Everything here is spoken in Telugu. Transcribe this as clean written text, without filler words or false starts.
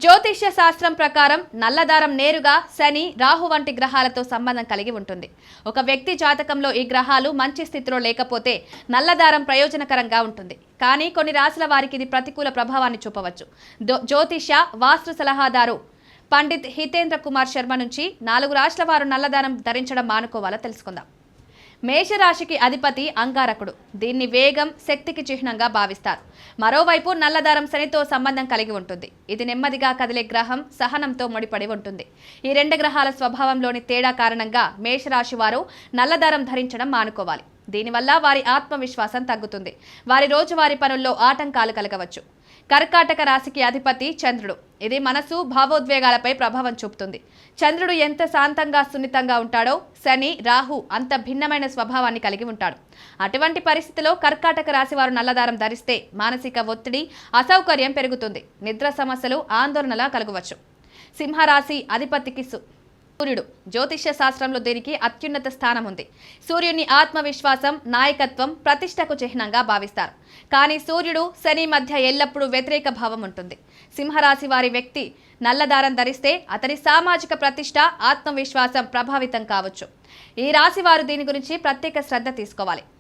జ్యోతిష్య శాస్త్రం ప్రకారం నల్లదారం నేరుగా శని రాహు వంటి గ్రహాలతో సంబంధం కలిగి ఉంటుంది. ఒక వ్యక్తి జాతకంలో ఈ గ్రహాలు మంచి స్థితిలో లేకపోతే నల్లదారం ప్రయోజనకరంగా ఉంటుంది. కానీ కొన్ని రాశుల వారికి ఇది ప్రతికూల ప్రభావాన్ని చూపవచ్చు. జ్యోతిష్య వాస్తు సలహాదారు పండిత్ హితేంద్ర కుమార్ శర్మ నుంచి 4 రాశుల వారు నల్లదారం ధరించడం మానుకోవాలో తెలుసుకుందాం. మేషరాశికి అధిపతి అంగారకుడు. దీన్ని వేగం, శక్తికి చిహ్నంగా భావిస్తారు. మరోవైపు నల్లదారం శనితో సంబంధం కలిగి ఉంటుంది. ఇది నెమ్మదిగా కదిలే గ్రహం, సహనంతో ముడిపడి ఉంటుంది. ఈ 2 గ్రహాల స్వభావంలోని తేడా కారణంగా మేషరాశి వారు నల్లదారం ధరించడం మానుకోవాలి. దీనివల్ల వారి ఆత్మవిశ్వాసం తగ్గుతుంది. వారి రోజువారీ పనుల్లో ఆటంకాలు కలగవచ్చు. కర్కాటక రాశికి అధిపతి చంద్రుడు. ఇది మనసు, భావోద్వేగాలపై ప్రభావం చూపుతుంది. చంద్రుడు ఎంత శాంతంగా, సున్నితంగా ఉంటాడో శని, రాహు అంత భిన్నమైన స్వభావాన్ని కలిగి ఉంటాడు. అటువంటి పరిస్థితిలో కర్కాటక రాశి వారు నల్లదారం ధరిస్తే మానసిక ఒత్తిడి, అసౌకర్యం పెరుగుతుంది. నిద్ర సమస్యలు, ఆందోళనలా కలగవచ్చు. సింహరాశి అధిపతికి సూర్యుడు. జ్యోతిష్య శాస్త్రంలో దీనికి అత్యున్నత స్థానం ఉంది. సూర్యుని ఆత్మవిశ్వాసం, నాయకత్వం, ప్రతిష్టకు చిహ్నంగా భావిస్తారు. కానీ సూర్యుడు, శని మధ్య ఎల్లప్పుడూ వ్యతిరేక భావం ఉంటుంది. సింహరాశి వారి వ్యక్తి నల్లదారం ధరిస్తే అతని సామాజిక ప్రతిష్ట, ఆత్మవిశ్వాసం ప్రభావితం కావచ్చు. ఈ రాశి వారు దీని గురించి ప్రత్యేక శ్రద్ధ తీసుకోవాలి.